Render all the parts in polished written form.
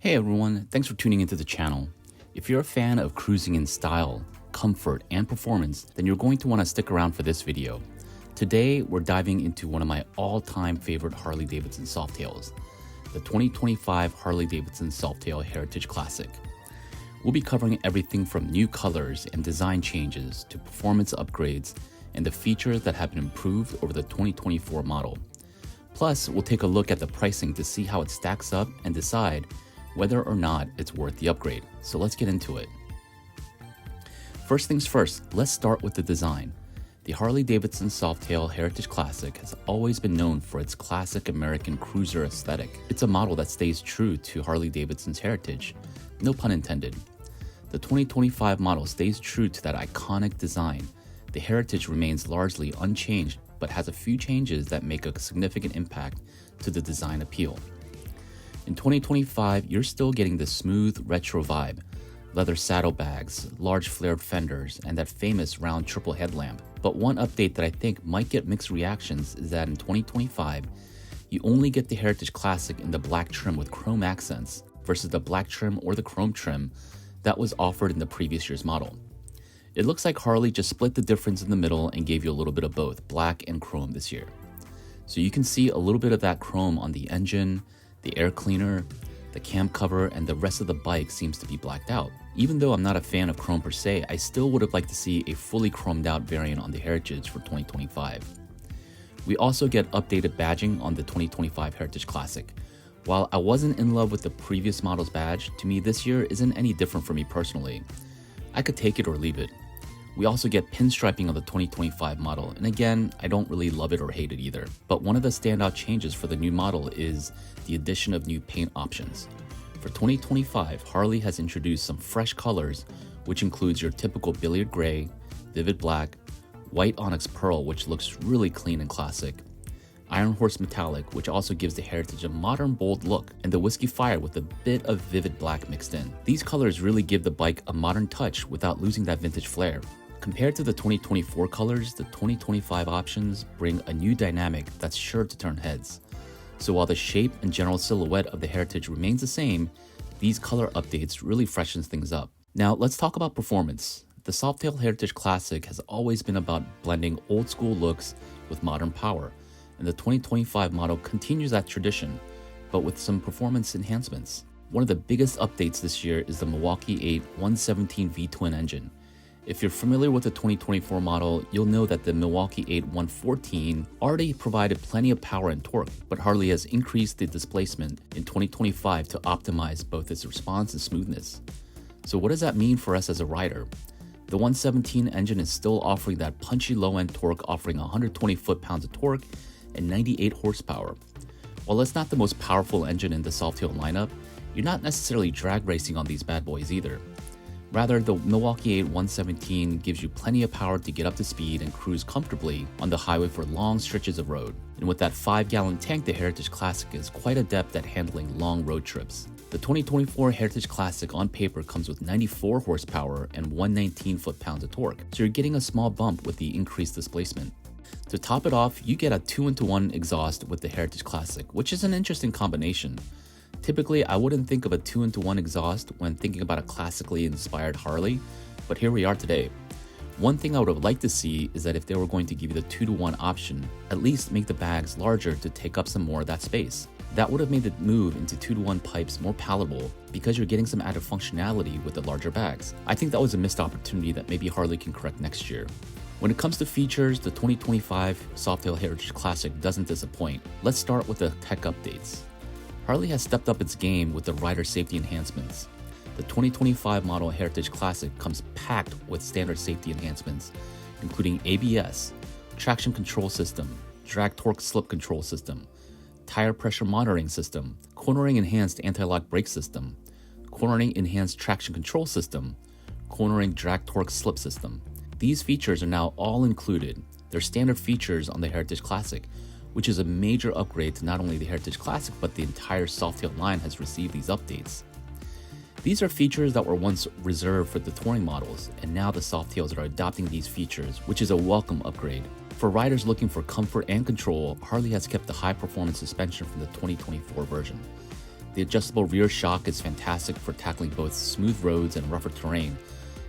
Hey everyone, thanks for tuning into the channel. If you're a fan of cruising in style, comfort, and performance, then you're going to want to stick around for this video. Today, we're diving into one of my all-time favorite Harley Davidson Softails, the 2025 Harley Davidson Softail Heritage Classic. We'll be covering everything from new colors and design changes to performance upgrades and the features that have been improved over the 2024 model. Plus, we'll take a look at the pricing to see how it stacks up and decide whether or not it's worth the upgrade. So let's get into it. First things first, let's start with the design. The Harley Davidson Softail Heritage Classic has always been known for its classic American cruiser aesthetic. It's a model that stays true to Harley Davidson's heritage, no pun intended. The 2025 model stays true to that iconic design. The heritage remains largely unchanged, but has a few changes that make a significant impact to the design appeal. In 2025, you're still getting the smooth retro vibe, leather saddlebags, large flared fenders, and that famous round triple headlamp. But one update that I think might get mixed reactions is that in 2025, you only get the Heritage Classic in the black trim with chrome accents versus the black trim or the chrome trim that was offered in the previous year's model. It looks like Harley just split the difference in the middle and gave you a little bit of both black and chrome this year. So you can see a little bit of that chrome on the engine, the air cleaner, the cam cover, and the rest of the bike seems to be blacked out. Even though I'm not a fan of chrome per se, I still would have liked to see a fully chromed out variant on the Heritage for 2025. We also get updated badging on the 2025 Heritage Classic. While I wasn't in love with the previous model's badge, to me this year isn't any different for me personally. I could take it or leave it. We also get pinstriping on the 2025 model, and again, I don't really love it or hate it either. But one of the standout changes for the new model is the addition of new paint options. For 2025, Harley has introduced some fresh colors, which includes your typical billiard gray, vivid black, white onyx pearl, which looks really clean and classic, iron horse metallic, which also gives the Heritage a modern, bold look, and the whiskey fire with a bit of vivid black mixed in. These colors really give the bike a modern touch without losing that vintage flair. Compared to the 2024 colors, the 2025 options bring a new dynamic that's sure to turn heads. So while the shape and general silhouette of the Heritage remains the same, these color updates really freshens things up. Now let's talk about performance. The Softail Heritage Classic has always been about blending old school looks with modern power, and the 2025 model continues that tradition, but with some performance enhancements. One of the biggest updates this year is the Milwaukee 8 117 V-twin engine. If you're familiar with the 2024 model, you'll know that the Milwaukee 8 114 already provided plenty of power and torque, but Harley has increased the displacement in 2025 to optimize both its response and smoothness. So what does that mean for us as a rider? The 117 engine is still offering that punchy low-end torque, offering 120 foot-pounds of torque and 98 horsepower. While it's not the most powerful engine in the Softail lineup, you're not necessarily drag racing on these bad boys either. Rather, the Milwaukee 8 117 gives you plenty of power to get up to speed and cruise comfortably on the highway for long stretches of road. And with that 5-gallon tank, the Heritage Classic is quite adept at handling long road trips. The 2024 Heritage Classic on paper comes with 94 horsepower and 119 foot-pounds of torque, so you're getting a small bump with the increased displacement. To top it off, you get a 2-into-1 exhaust with the Heritage Classic, which is an interesting combination. Typically, I wouldn't think of a 2-into-1 exhaust when thinking about a classically inspired Harley, but here we are today. One thing I would have liked to see is that if they were going to give you the 2-to-1 option, at least make the bags larger to take up some more of that space. That would have made the move into 2-to-1 pipes more palatable because you're getting some added functionality with the larger bags. I think that was a missed opportunity that maybe Harley can correct next year. When it comes to features, the 2025 Softail Heritage Classic doesn't disappoint. Let's start with the tech updates. Harley has stepped up its game with the rider safety enhancements. The 2025 model Heritage Classic comes packed with standard safety enhancements, including ABS, traction control system, drag torque slip control system, tire pressure monitoring system, cornering enhanced anti-lock brake system, cornering enhanced traction control system, cornering drag torque slip system. These features are now all included. They're standard features on the Heritage Classic, which is a major upgrade to not only the Heritage Classic, but the entire Softail line has received these updates. These are features that were once reserved for the touring models, and now the Softails are adopting these features, which is a welcome upgrade. For riders looking for comfort and control, Harley has kept the high-performance suspension from the 2024 version. The adjustable rear shock is fantastic for tackling both smooth roads and rougher terrain,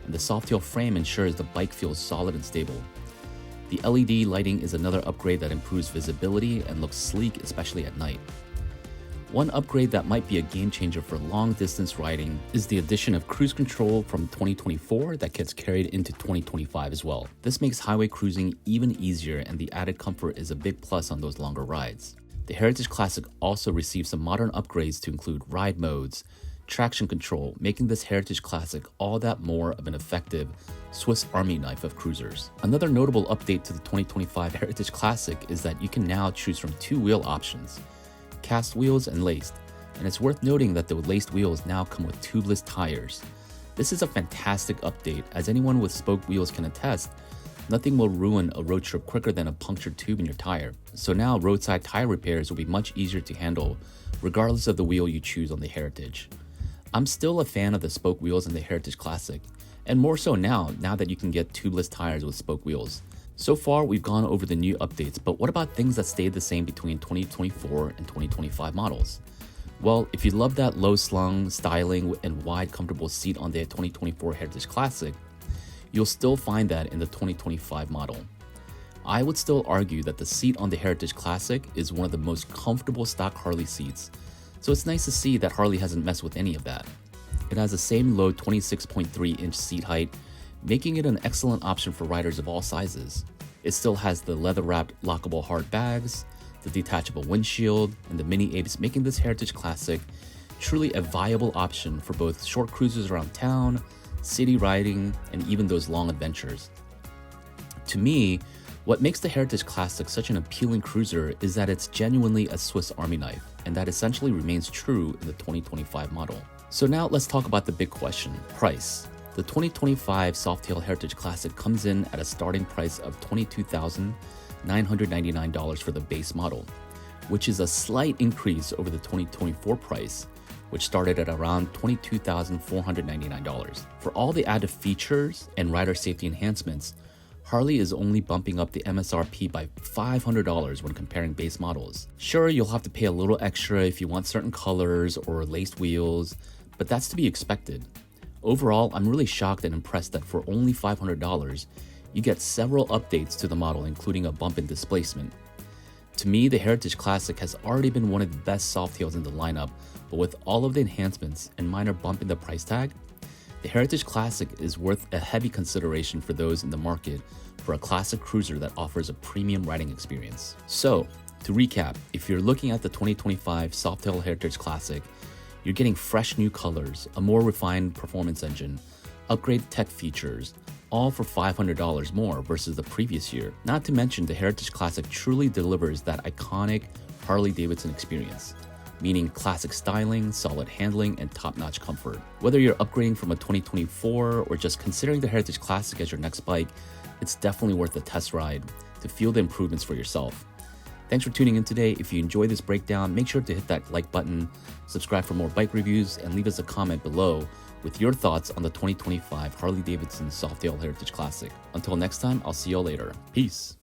and the Softail frame ensures the bike feels solid and stable. The LED lighting is another upgrade that improves visibility and looks sleek, especially at night. One upgrade that might be a game changer for long distance riding is the addition of cruise control from 2024 that gets carried into 2025 as well. This makes highway cruising even easier, and the added comfort is a big plus on those longer rides. The Heritage Classic also received some modern upgrades to include ride modes, traction control, making this Heritage Classic all that more of an effective Swiss Army knife of cruisers. Another notable update to the 2025 Heritage Classic is that you can now choose from two wheel options: cast wheels and laced, and it's worth noting that the laced wheels now come with tubeless tires. This is a fantastic update, as anyone with spoke wheels can attest. Nothing will ruin a road trip quicker than a punctured tube in your tire. So now roadside tire repairs will be much easier to handle, regardless of the wheel you choose on the Heritage. I'm still a fan of the spoke wheels in the Heritage Classic, and more so now that you can get tubeless tires with spoke wheels. So far, we've gone over the new updates, but what about things that stayed the same between 2024 and 2025 models? Well, if you love that low-slung styling and wide, comfortable seat on the 2024 Heritage Classic, you'll still find that in the 2025 model. I would still argue that the seat on the Heritage Classic is one of the most comfortable stock Harley seats, so it's nice to see that Harley hasn't messed with any of that. It has the same low 26.3-inch seat height, making it an excellent option for riders of all sizes. It still has the leather-wrapped lockable hard bags, the detachable windshield, and the mini apes, making this Heritage Classic truly a viable option for both short cruises around town, city riding, and even those long adventures. To me, what makes the Heritage Classic such an appealing cruiser is that it's genuinely a Swiss Army knife, and that essentially remains true in the 2025 model. So now let's talk about the big question: price. The 2025 Softail Heritage Classic comes in at a starting price of $22,999 for the base model, which is a slight increase over the 2024 price, which started at around $22,499. For all the added features and rider safety enhancements, Harley is only bumping up the MSRP by $500 when comparing base models. Sure, you'll have to pay a little extra if you want certain colors or laced wheels, but that's to be expected. Overall, I'm really shocked and impressed that for only $500, you get several updates to the model, including a bump in displacement. To me, the Heritage Classic has already been one of the best Softails in the lineup, but with all of the enhancements and minor bump in the price tag, the Heritage Classic is worth a heavy consideration for those in the market for a classic cruiser that offers a premium riding experience. So, to recap, if you're looking at the 2025 Softail Heritage Classic, you're getting fresh new colors, a more refined performance engine, upgraded tech features, all for $500 more versus the previous year. Not to mention, the Heritage Classic truly delivers that iconic Harley Davidson experience, meaning classic styling, solid handling, and top-notch comfort. Whether you're upgrading from a 2024 or just considering the Heritage Classic as your next bike, it's definitely worth a test ride to feel the improvements for yourself. Thanks for tuning in today. If you enjoyed this breakdown, make sure to hit that like button, subscribe for more bike reviews, and leave us a comment below with your thoughts on the 2025 Harley Davidson Softail Heritage Classic. Until next time, I'll see y'all later. Peace.